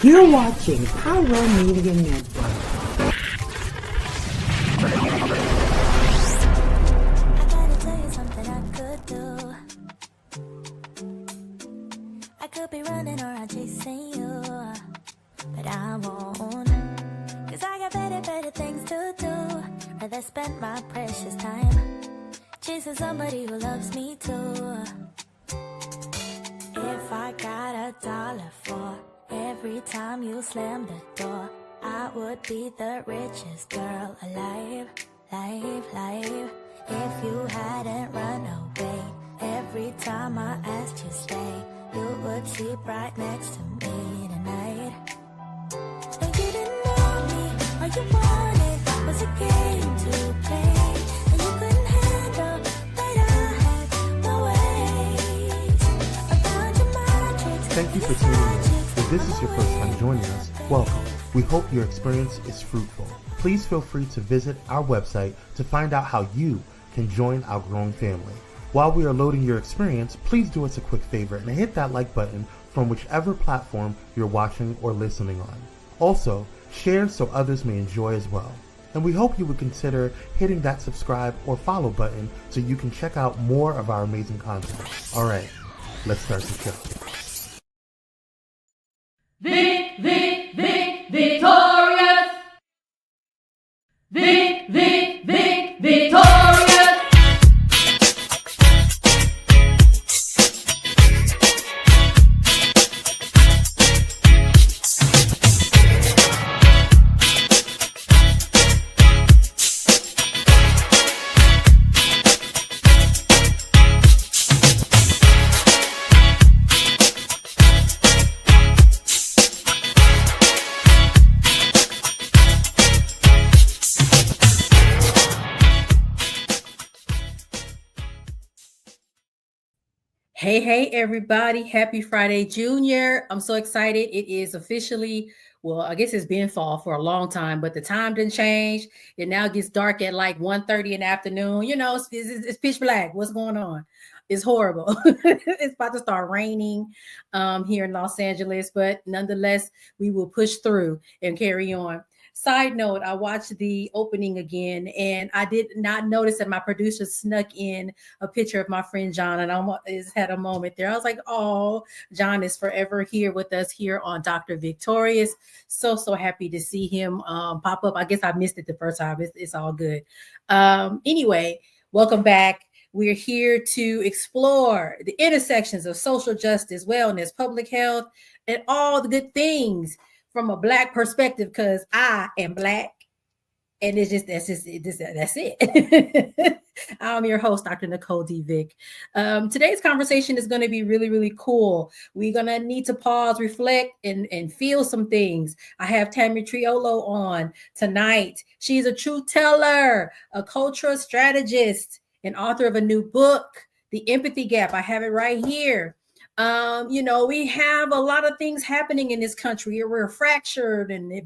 You're watching Pyro Media Network. I gotta tell you something I could do. I could be running around chasing you, but I won't. Cause I got better things to do. Rather spend my precious time chasing somebody who loves me too. If I got $1 for every time you slam the door, I would be the richest girl alive, live. If you hadn't run away every time I asked you stay, you would sleep right next to me tonight. And you didn't know me, all you wanted was a game to play, and you couldn't handle that I had no ways. About your magic. Thank you for tuning in. If this is your first time joining us, welcome. We hope your experience is fruitful. Please feel free to visit our website to find out how you can join our growing family. While we are loading your experience, please do us a quick favor and hit that like button from whichever platform you're watching or listening on. Also, share so others may enjoy as well. And we hope you would consider hitting that subscribe or follow button so you can check out more of our amazing content. All right, let's start the show. VICKtorious. VICKtorious. Hey, everybody. Happy Friday, Junior. I'm so excited. It is officially, well, I guess it's been fall for a long time, but the time didn't change. It now gets dark at like 1:30 in the afternoon. You know, it's pitch black. What's going on? It's horrible. It's about to start raining here in Los Angeles, but nonetheless, we will push through and carry on. Side note, I watched the opening again, and I did not notice that my producer snuck in a picture of my friend John, and I almost had a moment there. I was like, oh, John is forever here with us here on Dr. VICKtorious. So happy to see him pop up. I guess I missed it the first time. It's all good. Anyway, welcome back. We're here to explore the intersections of social justice, wellness, public health, and all the good things from a Black perspective, because I am Black, and that's it. I'm your host, Dr. Nicole D. Vick. Today's conversation is going to be really, really cool. We're going to need to pause, reflect, and feel some things. I have Tammy Triolo on tonight. She's a truth teller, a cultural strategist, and author of a new book, The Empathy Gap. I have it right here. We have a lot of things happening in this country. We're fractured, and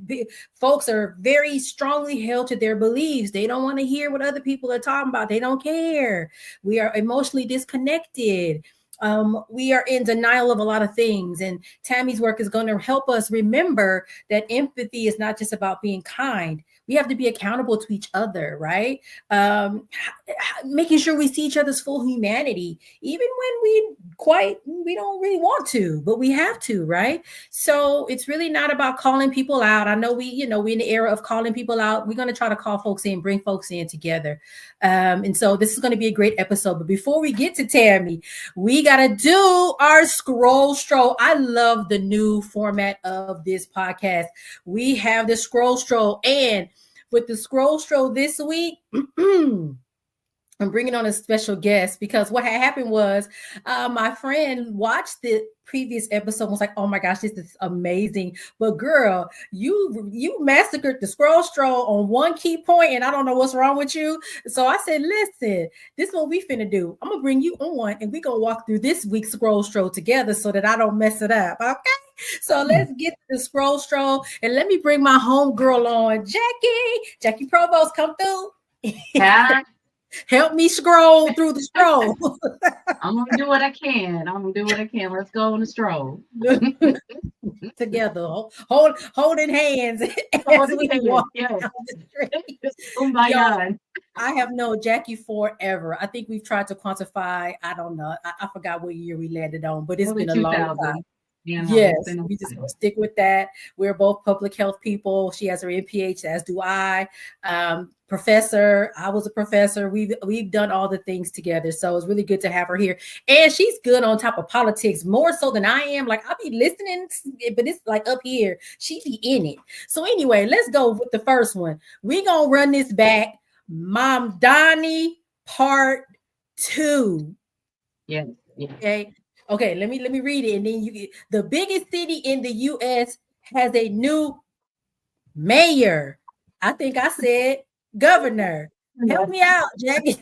folks are very strongly held to their beliefs. They don't want to hear what other people are talking about. They don't care. We are emotionally disconnected. We are in denial of a lot of things, and Tammy's work is going to help us remember that empathy is not just about being kind. We have to be accountable to each other, right? Making sure we see each other's full humanity, even when we don't really want to, but we have to, right? So it's really not about calling people out. I know we're in the era of calling people out. We're going to try to call folks in, bring folks in together. And so this is going to be a great episode. But before we get to Tammy, we got to do our scroll stroll. I love the new format of this podcast. We have the scroll stroll, and with the scroll stroll this week, I'm bringing on a special guest because what had happened was my friend watched the previous episode and was like, oh my gosh, this is amazing. But girl, you massacred the scroll stroll on one key point, and I don't know what's wrong with you. So I said, listen, this is what we finna do. I'm gonna bring you on, and we're gonna walk through this week's scroll stroll together so that I don't mess it up. Okay. So let's get to the scroll stroll, and let me bring my home girl on, Jackie Provost, come through. Hi. Help me scroll through the scroll. I'm gonna do what I can. Let's go on the stroll. Together, holding hands as we walk down the street. Kumbaya. I have known Jackie forever. I think we've tried to quantify. I don't know. I forgot what year we landed on, but it's been a long time. Yes, we just gonna stick with that. We're both public health people. She has her MPH, as do I. Professor, I was a professor. We've done all the things together, so it's really good to have her here. And she's good on top of politics, more so than I am. Like, I'll be listening, but it's like up here. She be in it. So anyway, let's go with the first one. We gonna run this back. Mamdani Part 2. Yeah. Okay, let me read it, and then you get the biggest city in the U.S. has a new mayor. I think I said governor. Help me out, Jackie.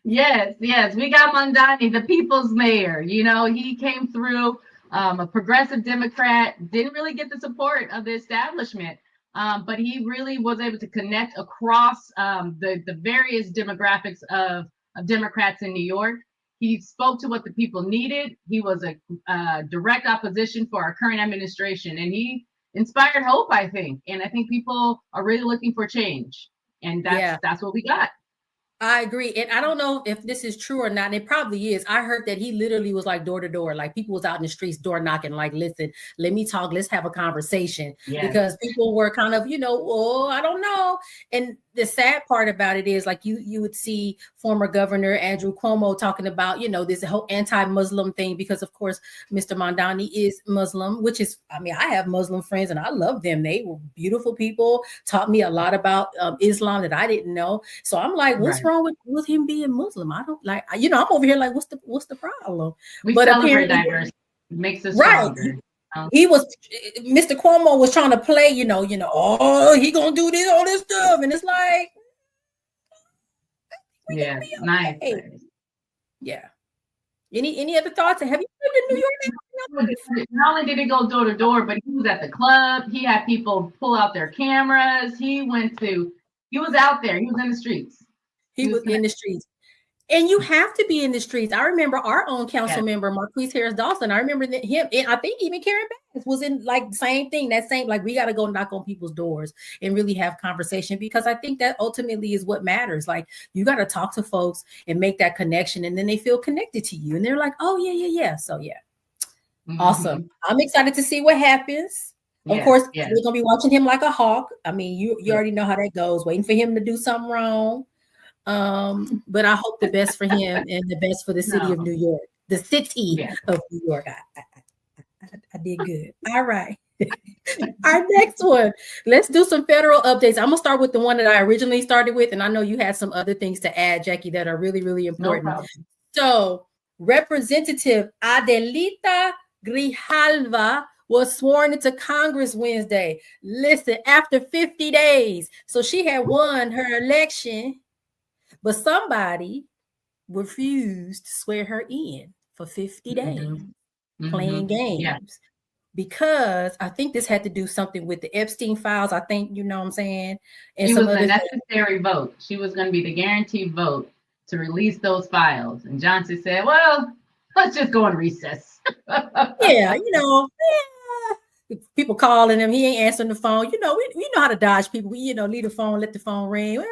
Yes. We got Mamdani, the people's mayor. You know, he came through, a progressive Democrat, didn't really get the support of the establishment, but he really was able to connect across the various demographics of Democrats in New York. He spoke to what the people needed. He was a direct opposition for our current administration, and he inspired hope, I think. And I think people are really looking for change, and that's what we got. I agree. And I don't know if this is true or not. And it probably is. I heard that he literally was like door to door, like people was out in the streets door knocking, like, listen, let me talk. Let's have a conversation. Yes. Because people were kind of, oh, I don't know. And the sad part about it is, like, you would see former Governor Andrew Cuomo talking about, this whole anti-Muslim thing, because of course, Mr. Mamdani is Muslim, which is, I have Muslim friends and I love them. They were beautiful people, taught me a lot about Islam that I didn't know. So I'm like, what's wrong with him being Muslim? I don't like, I'm over here like, what's the problem? But celebrate diversity. Makes us stronger. He was, Mr. Cuomo was trying to play, oh, he gonna do this, all this stuff, and it's like, yeah, nice. Yeah. Any other thoughts? Have you been to New York? Not only did he go door to door, but he was at the club. He had people pull out their cameras. He was out there. He was in the streets. He was in the streets. And you have to be in the streets. I remember our own council member, Marquise Harris Dawson. I remember him, and I think even Karen Bass was in like the same thing. That same, like, we got to go knock on people's doors and really have conversation, because I think that ultimately is what matters. Like, you got to talk to folks and make that connection, and then they feel connected to you, and they're like, oh yeah. So awesome. I'm excited to see what happens. Of course, we're gonna be watching him like a hawk. You already know how that goes. Waiting for him to do something wrong. But I hope the best for him and the best for the city of New York, the city of New York. I did good. All right. Our next one, let's do some federal updates. I'm gonna start with the one that I originally started with, and I know you had some other things to add, Jackie, that are really, really important. No, so Representative Adelita Grijalva was sworn into Congress Wednesday. Listen, after 50 days. So she had won her election, but somebody refused to swear her in for 50 days, playing games. Because I think this had to do something with the Epstein files. I think, you know what I'm saying? And she was a necessary vote. She was going to be the guaranteed vote to release those files. And Johnson said, well, let's just go on recess. People calling him. He ain't answering the phone. We know how to dodge people. We, leave the phone, let the phone ring.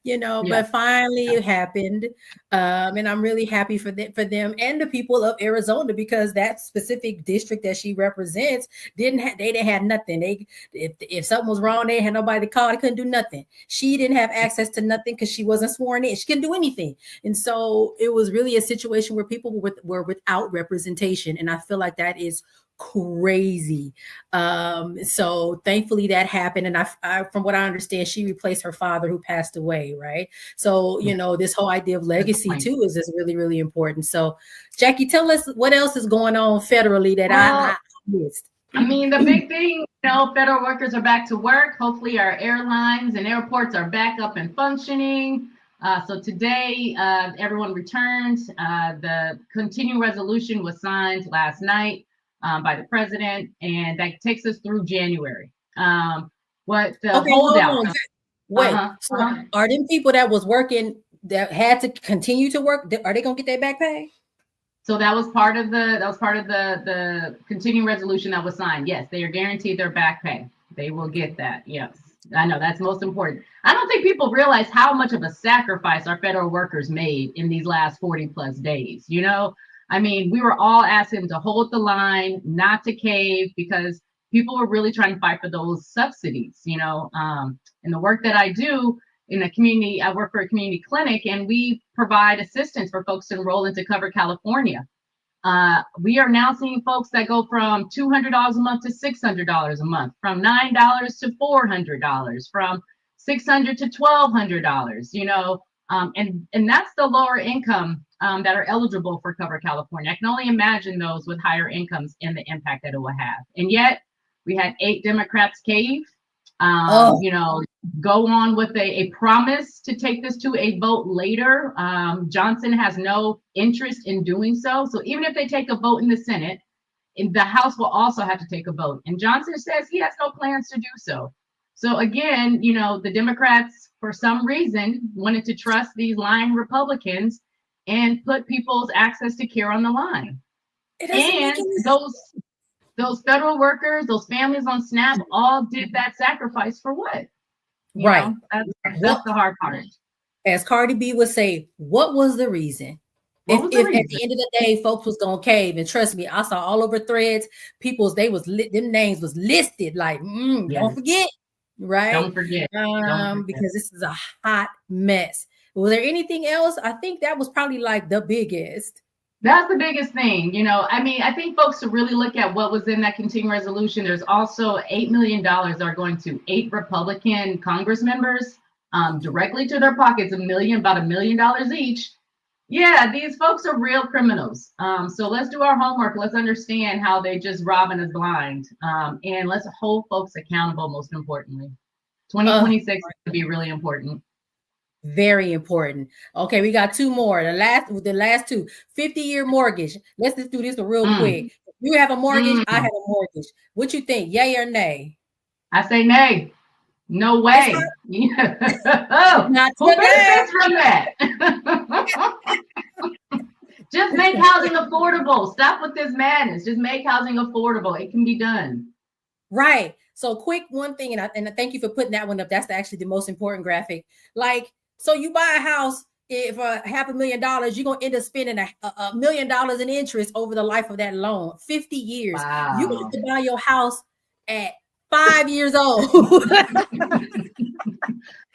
But finally it happened. And I'm really happy for them and the people of Arizona, because that specific district that she represents they didn't have nothing. If something was wrong, they had nobody to call. They couldn't do nothing. She didn't have access to nothing because she wasn't sworn in. She couldn't do anything. And so it was really a situation where people were without representation. And I feel like that is crazy. So thankfully that happened. And I from what I understand, she replaced her father who passed away, right? So, this whole idea of legacy too is really, really important. So Jackie, tell us what else is going on federally that I missed. The big thing, federal workers are back to work. Hopefully our airlines and airports are back up and functioning. So today, everyone returned. The continuing resolution was signed last night by the president, and that takes us through January. Holdout? Wait, so are them people that was working that had to continue to work? Are they gonna get their back pay? So that was part of the continuing resolution that was signed. Yes, they are guaranteed their back pay. They will get that. Yes, I know that's most important. I don't think people realize how much of a sacrifice our federal workers made in these last 40 plus days. You know, I mean, we were all asking to hold the line, not to cave, because people were really trying to fight for those subsidies. You know, and the work that I do in a community, I work for a community clinic, and we provide assistance for folks to enroll into Cover California. We are now seeing folks that go from $200 a month to $600 a month, from $9 to $400, from $600 to $1,200. You know, and that's the lower income that are eligible for Cover California. I can only imagine those with higher incomes and the impact that it will have. And yet, we had 8 Democrats cave. You know, go on with a promise to take this to a vote later. Johnson has no interest in doing so. So even if they take a vote in the Senate, the House will also have to take a vote. And Johnson says he has no plans to do so. So again, you know, the Democrats, for some reason, wanted to trust these lying Republicans and put people's access to care on the line. And those federal workers, those families on SNAP, all did that sacrifice for what? You right. know, that's the hard part. As Cardi B would say, what was the reason? If at the end of the day, folks was gonna cave, and trust me, I saw all over threads, them names was listed like, don't forget, right? Don't forget. Because this is a hot mess. Was there anything else? I think that was probably like the biggest. That's the biggest thing, you know. I mean, I think folks should really look at what was in that continuing resolution. There's also $8 million that are going to 8 Republican Congress members directly to their pockets, about $1 million each. Yeah, these folks are real criminals. So let's do our homework. Let's understand how they just robbing us blind. And let's hold folks accountable, most importantly. 2026 is going to be really important. Very important. Okay, we got 2 more. The last 2. 50-year mortgage. Let's just do this real quick. You have a mortgage, I have a mortgage. What you think? Yay or nay? I say nay. No way. Not who benefits from that? Just make housing affordable. Stop with this madness. Just make housing affordable. It can be done. Right. So quick one thing, and thank you for putting that one up. That's actually the most important graphic. Like, so you buy a house for $500,000, you're gonna end up spending $1 million in interest over the life of that loan. 50 years. Wow. You have to buy your house at 5 years old.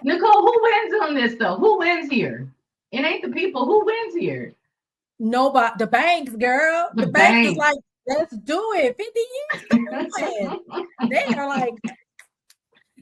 Nicole, who wins on this though? Who wins here? It ain't the people. Who wins here? Nobody. The banks, girl. The banks is like, let's do it. 50 years. They are like,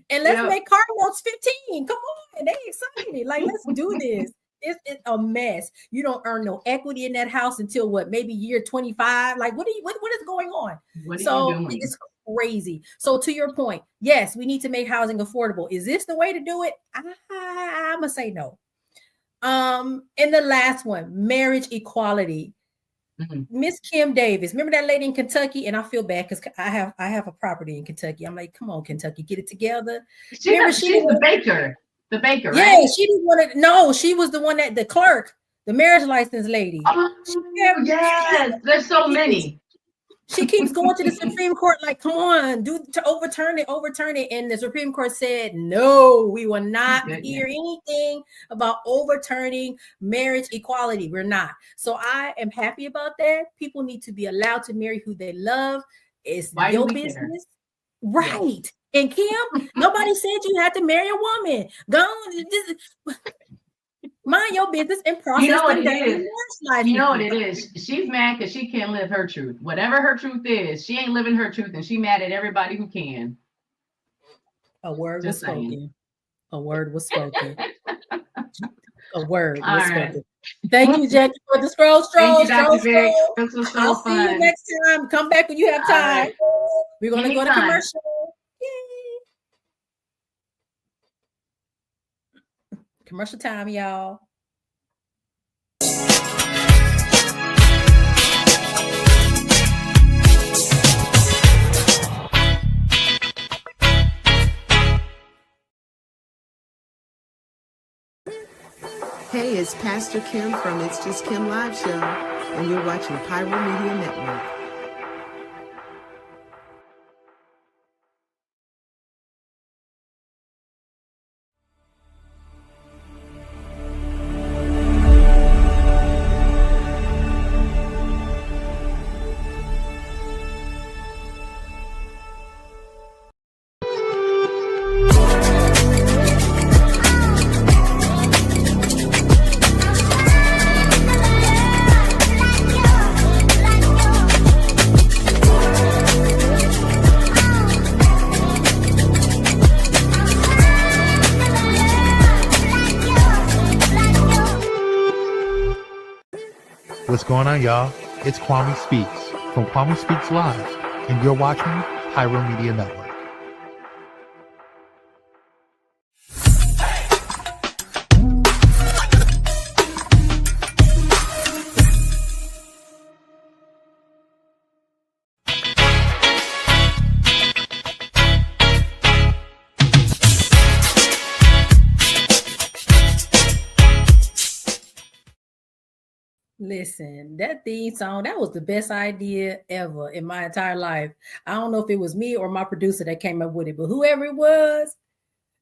and let's make car notes 15. Come on, they excited. Like, let's do this. It's a mess. You don't earn no equity in that house until what? Maybe year 25. Like, what is going on? What are you doing? It's crazy. So to your point, yes, we need to make housing affordable. Is this the way to do it? I'm gonna say no. And the last one, marriage equality. Miss Kim Davis, remember that lady in Kentucky? And I feel bad because I have a property in Kentucky. I'm like, come on, Kentucky, get it together. She's the baker. The baker, right? Yeah, she didn't want to. No, she was the one the clerk, the marriage license lady. Oh, yes, there's so many. She keeps going to the Supreme Court, like, come on, overturn it. And the Supreme Court said, no, we will not hear anything about overturning marriage equality. We're not. So I am happy about that. People need to be allowed to marry who they love. It's your business. Right. Yes. And Kim, nobody said you had to marry a woman. Go on. Mind your business and process. You know what it is. You know what it is. She's mad because she can't live her truth. Whatever her truth is, she ain't living her truth, and she mad at everybody who can. A word was spoken. A word was spoken. A word was spoken. Thank you, Jackie, for the scroll. Thank you, Dr. Vick. This was so fun. See you next time. Come back when you have time. Right. We're going to go to commercial. Commercial time, y'all. it's Pastor Kim from It's Just Kim Live Show, and you're watching Pyro Media Network. What's going on, y'all? It's Kwame Speaks from Kwame Speaks Live, and you're watching Pyro Media Network. Listen, that theme song, that was the best idea ever in my entire life. I don't know if it was me or my producer that came up with it, but whoever it was,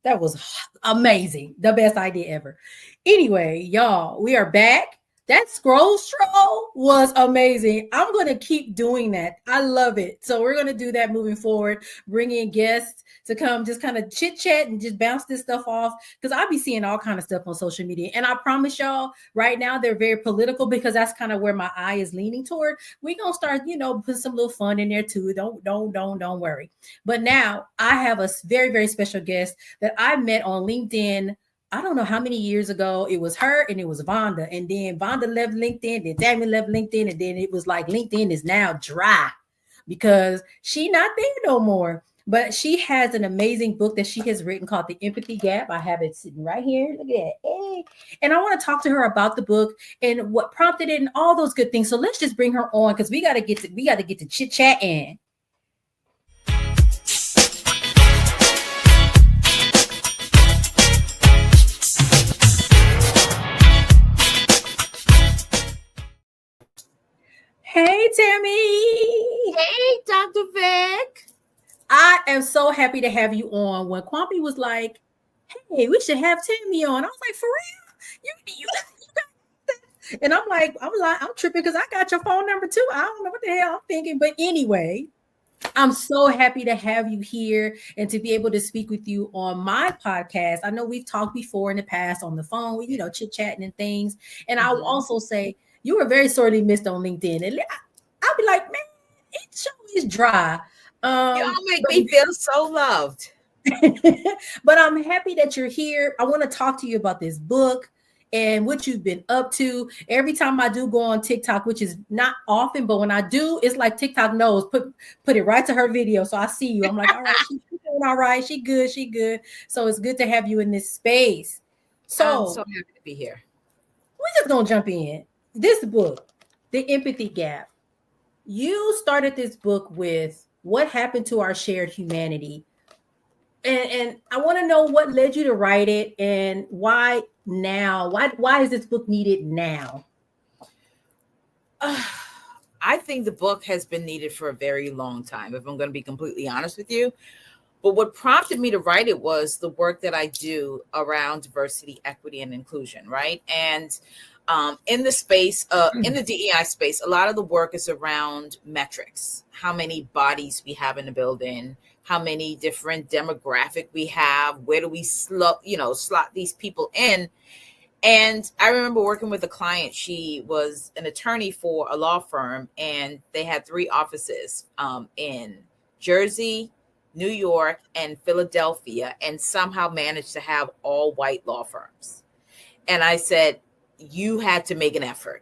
that was amazing. The best idea ever. Anyway, y'all, we are back. That scroll stroll was amazing. I'm going to keep doing that. I love it. So we're going to do that moving forward, bring in guests to come just kind of chit chat and just bounce this stuff off, because I'll be seeing all kind of stuff on social media. And I promise y'all right now, they're very political because that's kind of where my eye is leaning toward. We're going to start, put some little fun in there too. Don't worry. But now I have a very, very special guest that I met on LinkedIn. I don't know how many years ago. It was her and it was Vonda. And then Vonda left LinkedIn, then Tammy left LinkedIn. And then it was like LinkedIn is now dry because she not there no more. But she has an amazing book that she has written called The Empathy Gap. I have it sitting right here. Look at that. Hey. And I want to talk to her about the book and what prompted it and all those good things. So let's just bring her on because we got to get to chit chatting. Hey, Tammy. Hey, Dr. Vick. I am so happy to have you on. When Kwame was like, hey, we should have Tammy on. I was like, for real? You got and I'm tripping because I got your phone number too. I don't know what the hell I'm thinking. But anyway, I'm so happy to have you here and to be able to speak with you on my podcast. I know we've talked before in the past on the phone, chit-chatting and things. And I will also say you were very sorely missed on LinkedIn. And I'll be like, man, it show is dry. Y'all make me feel so loved. But I'm happy that you're here. I want to talk to you about this book and what you've been up to. Every time I do go on TikTok, which is not often, but when I do, it's like TikTok knows, put it right to her video. So I see you. I'm like, all right, she's doing all right. She good. So it's good to have you in this space. So I'm so happy to be here. We're just going to jump in. This book, The Empathy Gap. You started this book with what happened to our shared humanity. And I want to know what led you to write it and why now? Why is this book needed now? I think the book has been needed for a very long time, if I'm going to be completely honest with you. But what prompted me to write it was the work that I do around diversity, equity, and inclusion, right? And in the space, in the DEI space, a lot of the work is around metrics, how many bodies we have in the building, how many different demographic we have, where do we slot these people in. And I remember working with a client. She was an attorney for a law firm, and they had 3 offices in Jersey, New York, and Philadelphia, and somehow managed to have all white law firms. And I said, you had to make an effort,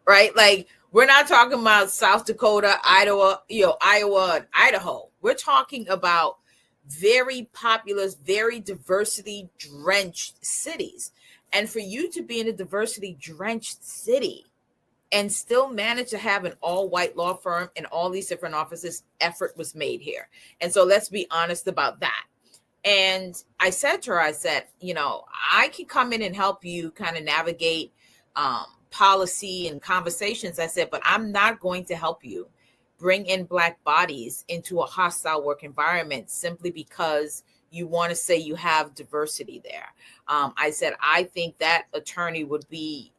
right? Like, we're not talking about South Dakota, Iowa, and Idaho. We're talking about very populous, very diversity drenched cities. And for you to be in a diversity drenched city and still manage to have an all white law firm in all these different offices, effort was made here. And so let's be honest about that. And I said to her, I said, I can come in and help you kind of navigate policy and conversations, I said, but I'm not going to help you bring in Black bodies into a hostile work environment simply because you want to say you have diversity there. I said, I think that attorney would be,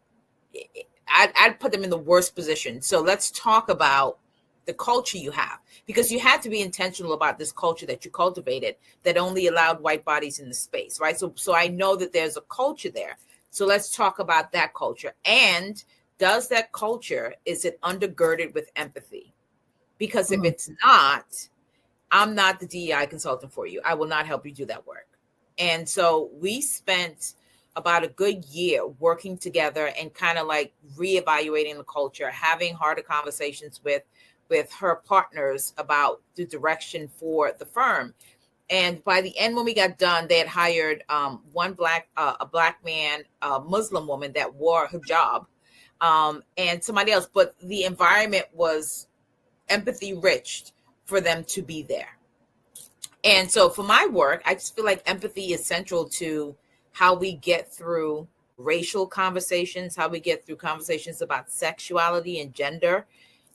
I'd put them in the worst position. So let's talk about the culture you have, because you had to be intentional about this culture that you cultivated that only allowed white bodies in the space, right? So I know that there's a culture there. So let's talk about that culture. And does that culture, is it undergirded with empathy? Because if it's not, I'm not the DEI consultant for you. I will not help you do that work. And so we spent about a good year working together and kind of like reevaluating the culture, having harder conversations with her partners about the direction for the firm. And by the end, when we got done, they had hired a Black man, a Muslim woman that wore hijab, and somebody else. But the environment was empathy rich for them to be there. And so for my work, I just feel like empathy is central to how we get through racial conversations, how we get through conversations about sexuality and gender.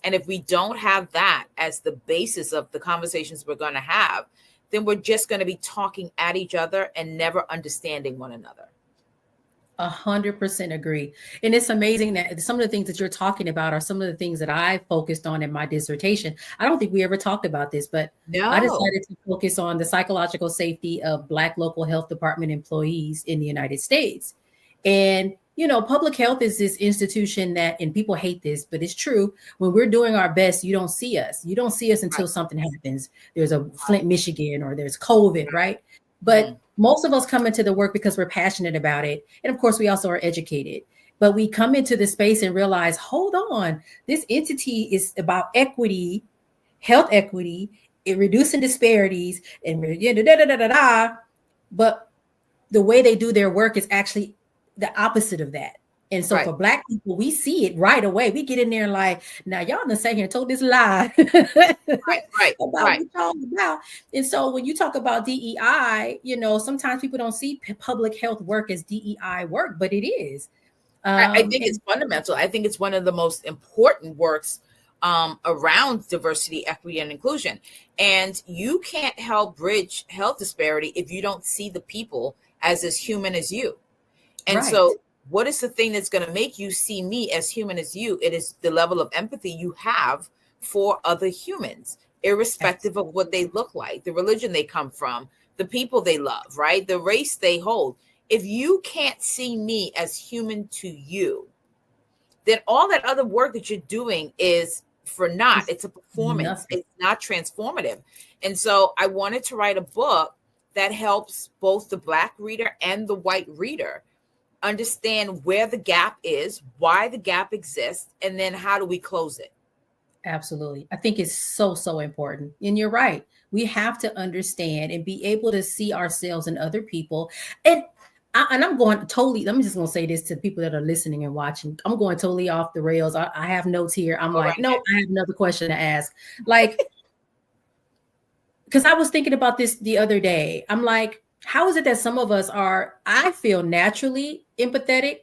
And if we don't have that as the basis of the conversations we're going to have, then we're just going to be talking at each other and never understanding one another. 100% agree. And it's amazing that some of the things that you're talking about are some of the things that I focused on in my dissertation. I don't think we ever talked about this, but I decided to focus on the psychological safety of Black local health department employees in the United States. And, you know, public health is this institution that, and people hate this, but it's true. When we're doing our best, you don't see us. You don't see us until something happens. There's a Flint, Michigan, or there's COVID, right? But most of us come into the work because we're passionate about it. And of course, we also are educated. But we come into the space and realize, hold on, this entity is about equity, health equity, and reducing disparities, and but the way they do their work is actually the opposite of that. And so for Black people, we see it right away. We get in there like, now y'all done sat here and told this lie about what y'all about. And so when you talk about DEI, you know, sometimes people don't see public health work as DEI work, but it is. I think it's fundamental. I think it's one of the most important works around diversity, equity, and inclusion. And you can't help bridge health disparity if you don't see the people as human as you. And so what is the thing that's going to make you see me as human as you? It is the level of empathy you have for other humans, irrespective of what they look like, the religion they come from, the people they love, right? The race they hold. If you can't see me as human to you, then all that other work that you're doing is for naught. It's a performance. It's not transformative. And so I wanted to write a book that helps both the Black reader and the white reader understand where the gap is, why the gap exists, and then how do we close it? Absolutely. I think it's so, so important. And you're right. We have to understand and be able to see ourselves and other people. And I'm going totally, I'm just going to say this to people that are listening and watching. I'm going totally off the rails. I have notes here. I'm I have another question to ask. Like, because I was thinking about this the other day. I'm like, how is it that some of us are, I feel naturally empathetic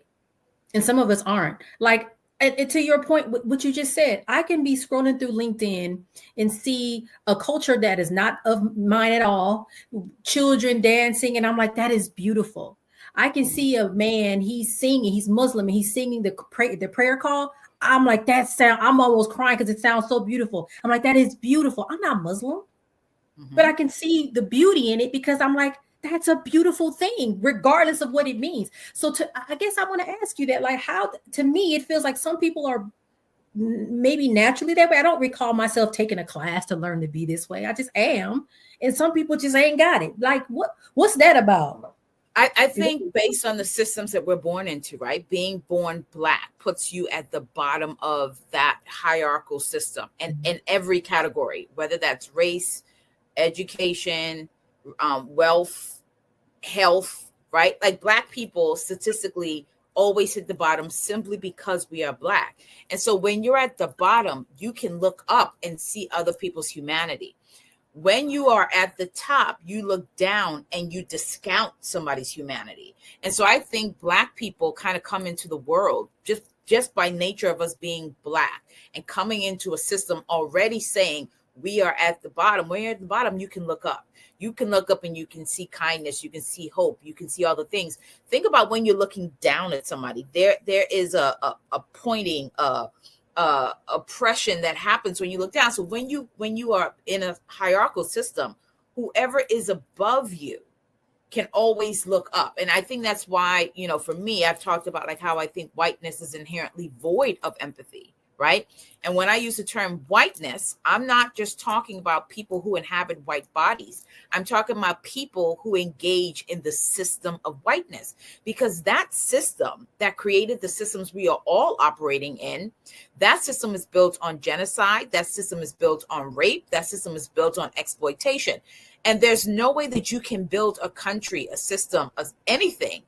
and some of us aren't? Like, and to your point, what you just said, I can be scrolling through LinkedIn and see a culture that is not of mine at all, children dancing, and I'm like, that is beautiful. I can see a man, he's singing, he's Muslim, and he's singing the prayer call. I'm like, I'm almost crying because it sounds so beautiful. I'm like, that is beautiful. I'm not Muslim, but I can see the beauty in it because I'm like, that's a beautiful thing, regardless of what it means. So I guess I want to ask you that, like, how, to me, it feels like some people are maybe naturally that way. I don't recall myself taking a class to learn to be this way. I just am. And some people just ain't got it. Like, what's that about? I think based on the systems that we're born into, right? Being born Black puts you at the bottom of that hierarchical system, and in every category, whether that's race, education, wealth, health, right? Like Black people statistically always hit the bottom simply because we are Black. And so when you're at the bottom, you can look up and see other people's humanity. When you are at the top, you look down and you discount somebody's humanity. And so I think Black people kind of come into the world just by nature of us being Black and coming into a system already saying we are at the bottom. When you're at the bottom, you can look up. You can look up and you can see kindness. You can see hope. You can see all the things. Think about when you're looking down at somebody. There is a pointing, oppression that happens when you look down. So when you are in a hierarchical system, whoever is above you can always look up. And I think that's why, for me, I've talked about like how I think whiteness is inherently void of empathy, right? And when I use the term whiteness, I'm not just talking about people who inhabit white bodies. I'm talking about people who engage in the system of whiteness, because that system that created the systems we are all operating in, that system is built on genocide. That system is built on rape. That system is built on exploitation. And there's no way that you can build a country, a system, anything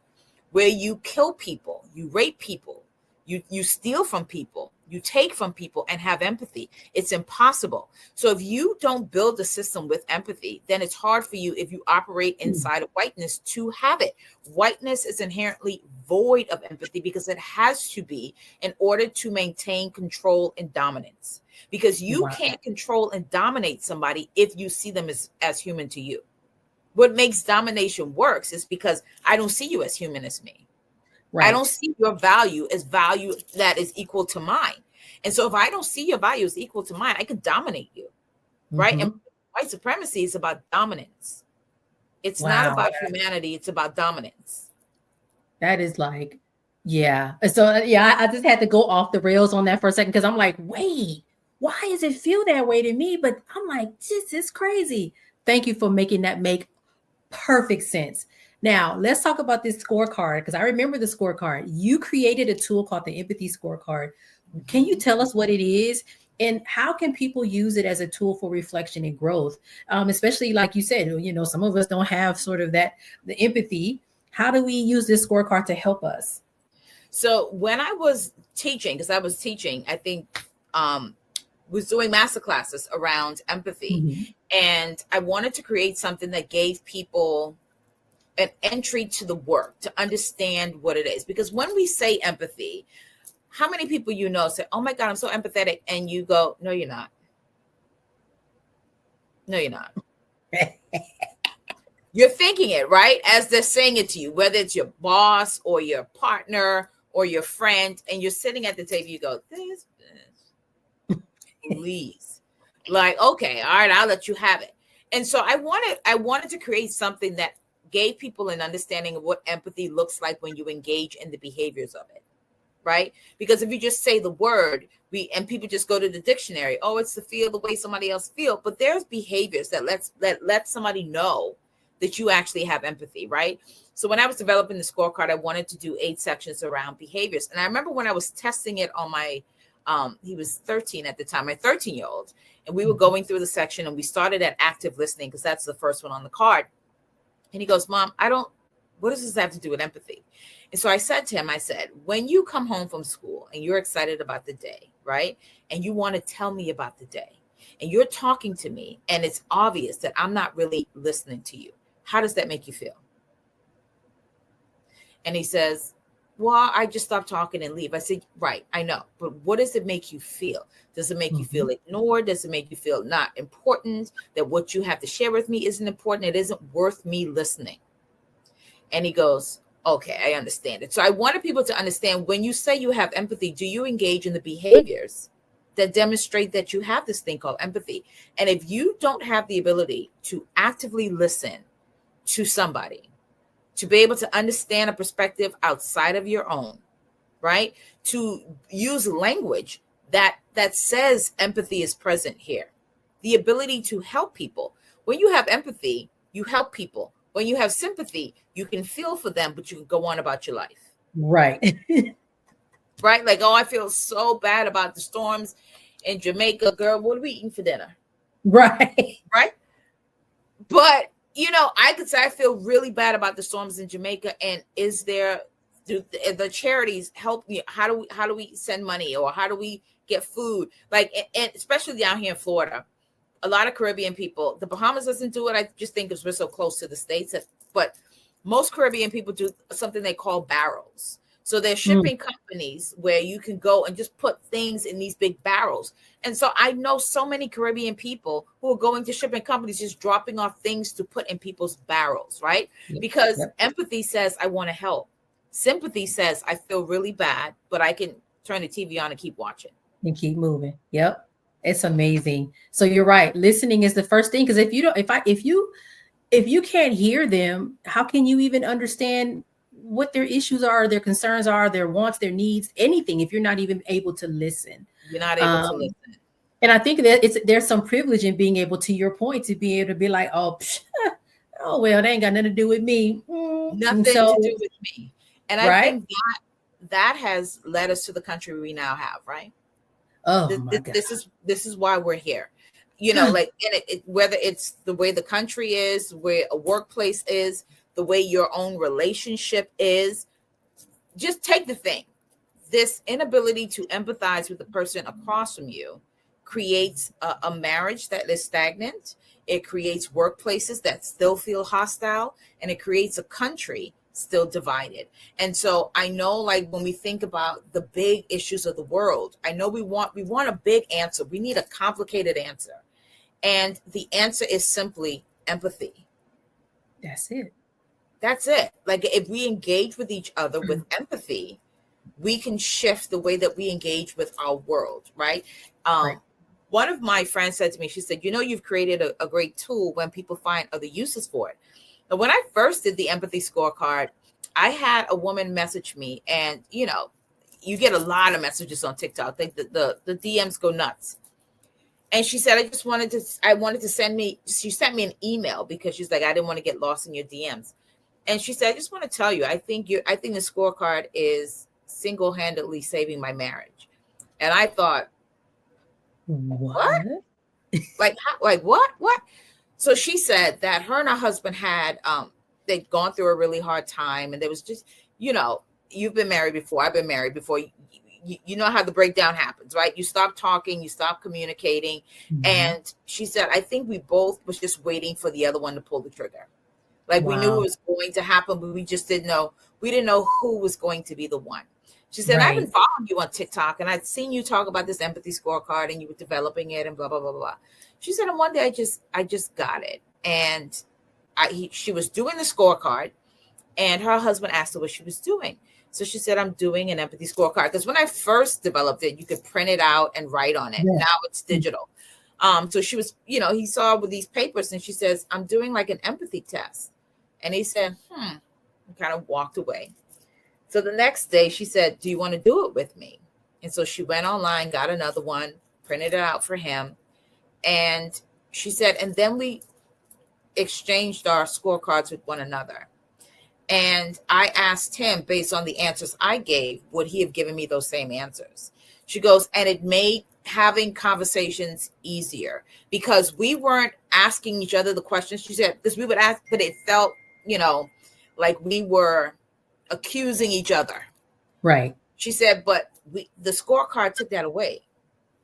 where you kill people, you rape people, you steal from people, you take from people and have empathy. It's impossible. So if you don't build a system with empathy, then it's hard for you, if you operate inside of whiteness, to have it. Whiteness is inherently void of empathy because it has to be in order to maintain control and dominance. Because you can't control and dominate somebody if you see them as human to you. What makes domination works is because I don't see you as human as me. Right. I don't see your value as value that is equal to mine. And so if I don't see your value as equal to mine, I can dominate you. Right. And white supremacy is about dominance. It's not about humanity. It's about dominance. That is like, yeah. So, I just had to go off the rails on that for a second, because I'm like, wait, why does it feel that way to me? But I'm like, this is crazy. Thank you for making that make perfect sense. Now, let's talk about this scorecard, because I remember the scorecard. You created a tool called the Empathy Scorecard. Can you tell us what it is, and how can people use it as a tool for reflection and growth? Especially like you said, some of us don't have sort of the empathy. How do we use this scorecard to help us? So when I was teaching, I think was doing master classes around empathy, and I wanted to create something that gave people an entry to the work to understand what it is. Because when we say empathy, how many people say, oh my God, I'm so empathetic. And you go, no, you're not. No, you're not. You're thinking it, right? As they're saying it to you, whether it's your boss or your partner or your friend, and you're sitting at the table, you go, this bitch, please. Like, okay, all right, I'll let you have it. And so I wanted to create something that gave people an understanding of what empathy looks like when you engage in the behaviors of it, right? Because if you just say the word, and people just go to the dictionary, oh, it's to feel the way somebody else feels. But there's behaviors that let somebody know that you actually have empathy, right? So when I was developing the scorecard, I wanted to do 8 sections around behaviors. And I remember when I was testing it on my, he was 13 at the time, my 13-year-old, and we were going through the section, and we started at active listening, because that's the first one on the card. And he goes, Mom, what does this have to do with empathy? And so I said to him, when you come home from school and you're excited about the day, right? And you want to tell me about the day, and you're talking to me, and it's obvious that I'm not really listening to you, how does that make you feel? And he says, well, I just stop talking and leave. I said, right, I know. But what does it make you feel? Does it make you feel ignored? Does it make you feel not important? That what you have to share with me isn't important? It isn't worth me listening? And he goes, okay, I understand it. So I wanted people to understand, when you say you have empathy, do you engage in the behaviors that demonstrate that you have this thing called empathy? And if you don't have the ability to actively listen to somebody, to be able to understand a perspective outside of your own, right? To use language that says empathy is present here. The ability to help people. When you have empathy, you help people. When you have sympathy, you can feel for them, but you can go on about your life. Right. Right? Like, oh, I feel so bad about the storms in Jamaica. Girl, what are we eating for dinner? Right. Right? But I could say I feel really bad about the storms in Jamaica. And do the charities help me? How do we send money, or how do we get food? Like, and especially down here in Florida, a lot of Caribbean people, the Bahamas doesn't do it. I just think because we're so close to the States, but most Caribbean people do something they call barrels. So there's shipping companies where you can go and just put things in these big barrels. And so I know so many Caribbean people who are going to shipping companies, just dropping off things to put in people's barrels, right? Because empathy says, I want to help. Sympathy says, I feel really bad, but I can turn the TV on and keep watching. And keep moving. Yep. It's amazing. So you're right. Listening is the first thing. Because if you can't hear them, how can you even understand what their issues are, their concerns are, their wants, their needs, anything, if you're not even able to listen? You're not able to listen. And I think that there's some privilege in being able, to your point, to be able to be like, oh well, they ain't got nothing to do with me. Nothing to do with me. And I think that has led us to the country we now have, right? Oh, this is why we're here. You know, like whether it's the way the country is, where a workplace is, the way your own relationship is. Just take the thing. This inability to empathize with the person across from you creates a marriage that is stagnant. It creates workplaces that still feel hostile, and it creates a country still divided. And so I know, like, when we think about the big issues of the world, I know we want a big answer. We need a complicated answer. And the answer is simply empathy. That's it. That's it. Like, if we engage with each other with empathy, we can shift the way that we engage with our world, right? One of my friends said to me, she said, you've created a great tool when people find other uses for it. Now, when I first did the Empathy Scorecard, I had a woman message me, and, you get a lot of messages on TikTok. The DMs go nuts. And she said, I wanted to send me, she sent me an email because she's like, I didn't want to get lost in your DMs. And she said, I just want to tell you, I think the scorecard is single-handedly saving my marriage. And I thought, what? like what? So she said that her and her husband had, they'd gone through a really hard time. And there was just, you've been married before. I've been married before. You know how the breakdown happens, right? You stop talking, you stop communicating. Mm-hmm. And she said, I think we both was just waiting for the other one to pull the trigger. Like, we knew it was going to happen, but we just didn't know. We didn't know who was going to be the one. She said, I've been following you on TikTok, and I'd seen you talk about this empathy scorecard, and you were developing it and blah, blah, blah, blah. She said, and one day I just got it. And she was doing the scorecard, and her husband asked her what she was doing. So she said, I'm doing an empathy scorecard. Because when I first developed it, you could print it out and write on it. Yeah. Now it's digital. So she was, he saw with these papers, and she says, I'm doing like an empathy test. And he said, and kind of walked away. So the next day she said, do you want to do it with me? And so she went online, got another one, printed it out for him. And she said, and then we exchanged our scorecards with one another. And I asked him, based on the answers I gave, would he have given me those same answers? She goes, and it made having conversations easier because we weren't asking each other the questions. She said, because we would ask, but it felt, like we were accusing each other. Right. She said, but the scorecard took that away.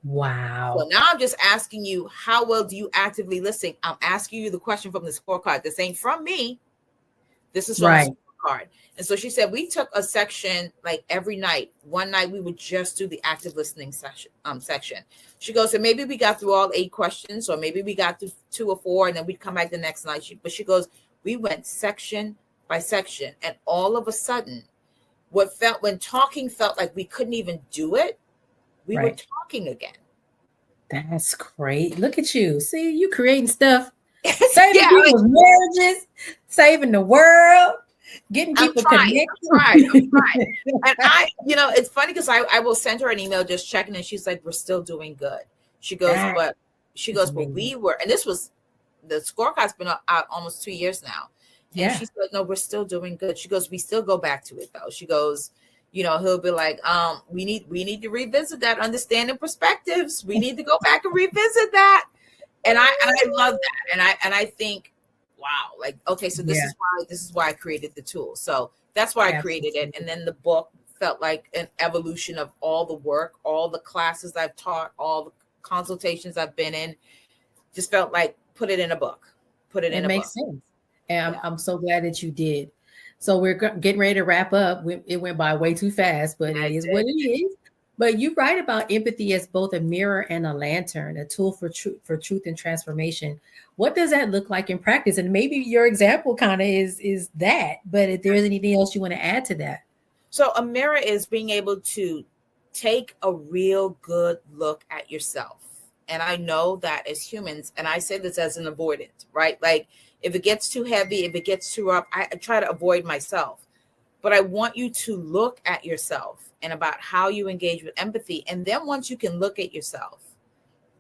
Wow. So now I'm just asking you, how well do you actively listen? I'm asking you the question from the scorecard. This ain't from me. This is from the scorecard. And so she said, we took a section like every night. One night we would just do the active listening section. She goes, and maybe we got through all 8 questions, or maybe we got through 2 or 4, and then we'd come back the next night. But she goes, we went section by section, and all of a sudden, when talking felt like we couldn't even do it, we were talking again. That's great. Look at you. See, you creating stuff, saving people's marriages, saving the world, getting people connected. I'm trying. And it's funny because I will send her an email just checking, and she's like, we're still doing good. She goes, but we were, and this was, the scorecard's been out almost 2 years now. And she said, no, we're still doing good. She goes, we still go back to it though. She goes, he'll be like, we need to revisit that, understanding perspectives. We need to go back and revisit that. And I love that. And I think, wow, like, okay, so this is why I created the tool. So that's why I created it. And then the book felt like an evolution of all the work, all the classes I've taught, all the consultations I've been in, just felt like put it in a book. Put it in a book. It makes sense. And I'm so glad that you did. So we're getting ready to wrap up. It went by way too fast, but it is what it is. But you write about empathy as both a mirror and a lantern, a tool for truth and transformation. What does that look like in practice? And maybe your example kind of is that, but if there's anything else you want to add to that. So a mirror is being able to take a real good look at yourself. And I know that as humans, and I say this as an avoidant, right? Like if it gets too heavy, if it gets too rough, I try to avoid myself. But I want you to look at yourself and about how you engage with empathy. And then once you can look at yourself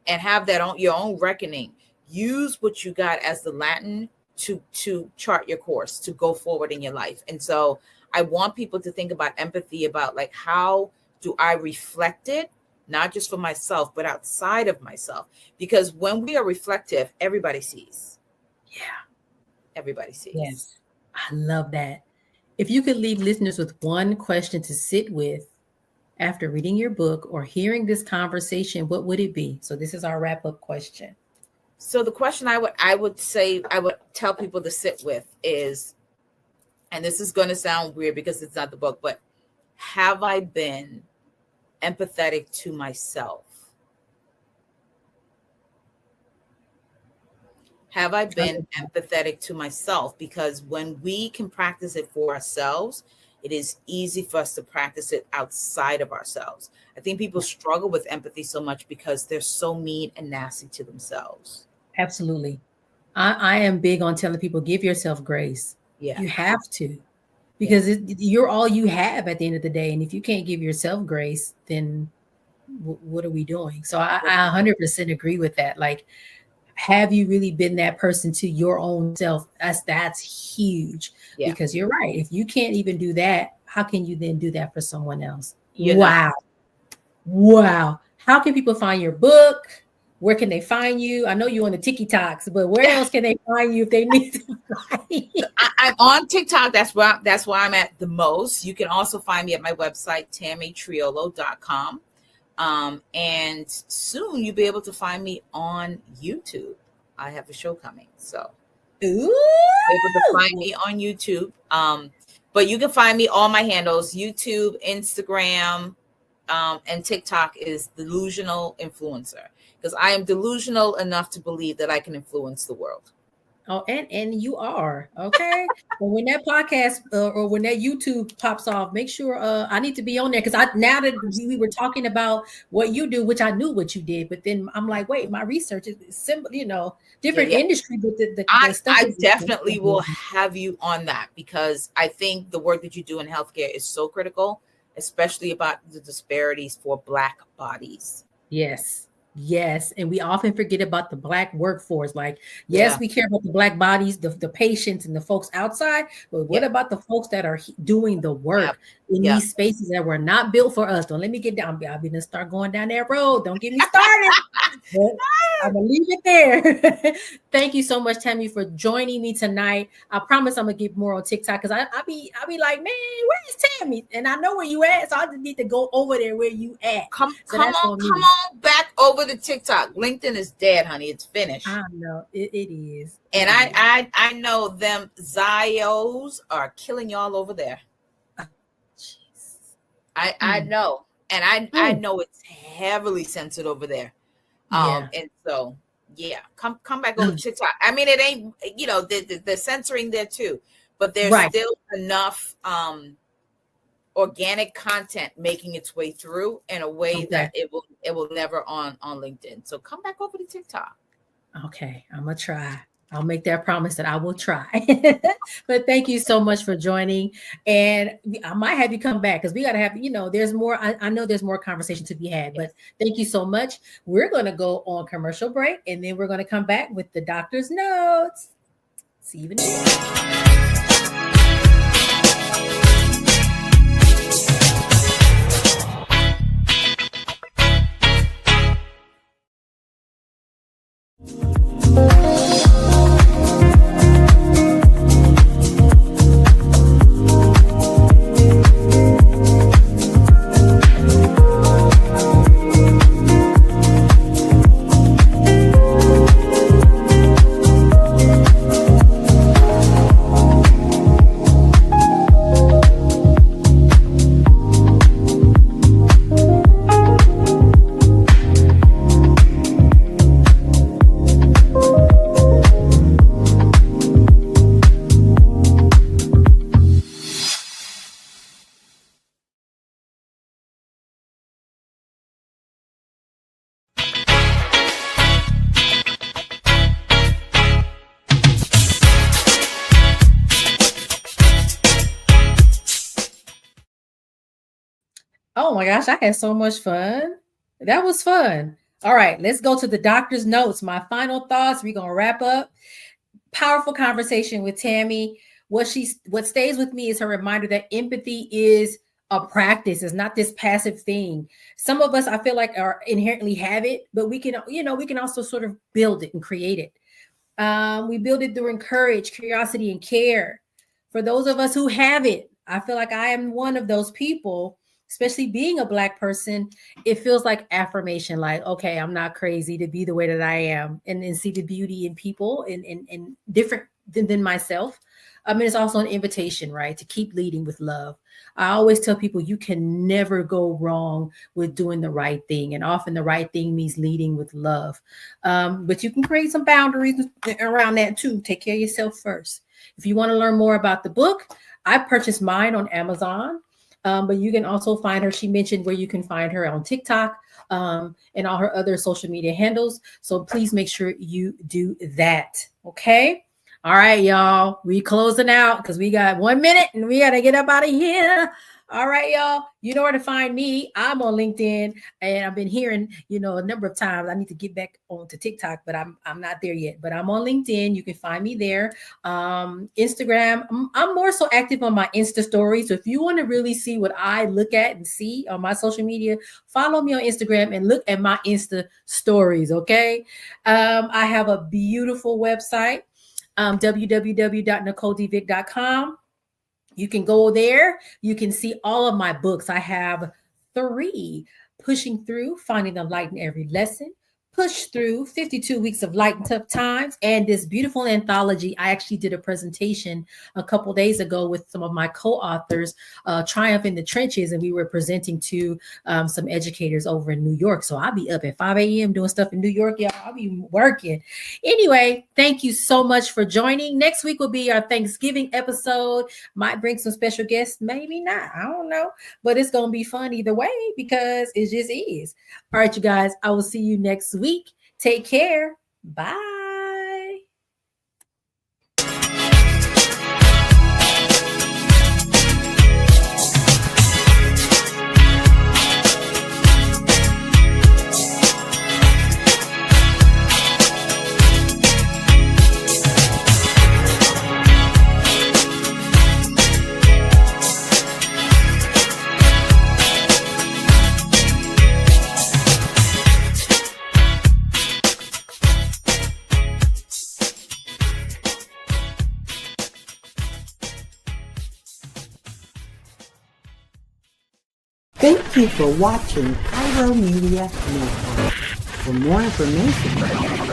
and have that on your own reckoning, use what you got as the lantern to chart your course, to go forward in your life. And so I want people to think about empathy, about like, how do I reflect it? Not just for myself, but outside of myself. Because when we are reflective, everybody sees. Yeah. Everybody sees. Yes. I love that. If you could leave listeners with one question to sit with after reading your book or hearing this conversation, what would it be? So this is our wrap-up question. So the question I would tell people to sit with is, and this is going to sound weird because it's not the book, but have I been empathetic to myself? Have I been empathetic to myself? Because when we can practice it for ourselves, it is easy for us to practice it outside of ourselves. I think people struggle with empathy so much because they're so mean and nasty to themselves. Absolutely. I am big on telling people, give yourself grace. Yeah. You have to, because you're all you have at the end of the day. And if you can't give yourself grace, then what are we doing? So I 100% agree with that. Like, have you really been that person to your own self? That's huge, because you're right. If you can't even do that, how can you then do that for someone else? Wow. How can people find your book? Where can they find you? I know you're on the TikToks, but where else can they find you if they need to find you? I'm on TikTok. That's where I'm at the most. You can also find me at my website, tammytriolo.com. And soon you'll be able to find me on YouTube. I have a show coming, so you'll be able to find me on YouTube. But you can find me all my handles: YouTube, Instagram, and TikTok is Delusional Influencer, because I am delusional enough to believe that I can influence the world. Oh, and you are, okay. Well, when that podcast or when that YouTube pops off, make sure I need to be on there, because now that we were talking about what you do, which I knew what you did, but then I'm like, wait, my research is simple, different industry, but the stuff I definitely will have you on that, because I think the work that you do in healthcare is so critical, especially about the disparities for Black bodies. Yes. And we often forget about the Black workforce. Like, yes, we care about the Black bodies, the patients and the folks outside, but what about the folks that are doing the work in these spaces that were not built for us? Don't let me get down. I'll be gonna start going down that road. Don't get me started. I'm gonna leave it there. Thank you so much, Tammy, for joining me tonight. I promise I'm gonna get more on TikTok, because I be like, man, where's Tammy? And I know where you at, so I just need to go over there where you at. Come on back over to TikTok. LinkedIn is dead, honey. It's finished. I know it is. And I know them Zios are killing y'all over there. I know. And I know it's heavily censored over there. And so come back over to TikTok. I mean, it ain't, they're censoring there too, but there's still enough organic content making its way through in a way that it will never on LinkedIn. So come back over to TikTok. Okay, I'm gonna try. I'll make that promise that I will try. But thank you so much for joining. And I might have you come back, because we got to have, there's more. I know there's more conversation to be had, but thank you so much. We're going to go on commercial break, and then we're going to come back with the doctor's notes. See you in a minute. Oh my gosh, I had so much fun. That was fun. All right, let's go to the doctor's notes. My final thoughts. We're gonna wrap up. Powerful conversation with Tammy. What stays with me is her reminder that empathy is a practice. It's not this passive thing. Some of us, I feel like, are inherently have it, but we can also sort of build it and create it. We build it through courage, curiosity, and care. For those of us who have it, I feel like I am one of those people, especially being a Black person. It feels like affirmation, like, okay, I'm not crazy to be the way that I am and see the beauty in people and different than myself. I mean, it's also an invitation, right, to keep leading with love. I always tell people you can never go wrong with doing the right thing. And often the right thing means leading with love. But you can create some boundaries around that too. Take care of yourself first. If you want to learn more about the book, I purchased mine on Amazon. But you can also find her. She mentioned where you can find her on TikTok and all her other social media handles. So please make sure you do that. Okay. All right, y'all. We closing out because we got 1 minute and we got to get up out of here. All right, y'all. You know where to find me. I'm on LinkedIn, and I've been hearing, a number of times I need to get back onto TikTok, but I'm not there yet. But I'm on LinkedIn. You can find me there. Instagram. I'm more so active on my Insta stories. So if you want to really see what I look at and see on my social media, follow me on Instagram and look at my Insta stories. Okay. I have a beautiful website. www.nicoledvick.com. You can go there. You can see all of my books. I have 3: Pushing Through, Finding the Light in Every Lesson, Push Through, 52 Weeks of Light and Tough Times, and this beautiful anthology. I actually did a presentation a couple days ago with some of my co-authors, Triumph in the Trenches, and we were presenting to some educators over in New York. So I'll be up at 5 a.m. doing stuff in New York, y'all. I'll be working. Anyway, thank you so much for joining. Next week will be our Thanksgiving episode. Might bring some special guests, maybe not. I don't know. But it's going to be fun either way because it just is. All right, you guys. I will see you next week. Take care. Bye. Thank you for watching Pyro Media Network. For more information,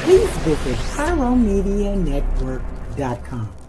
please visit pyromedianetwork.com.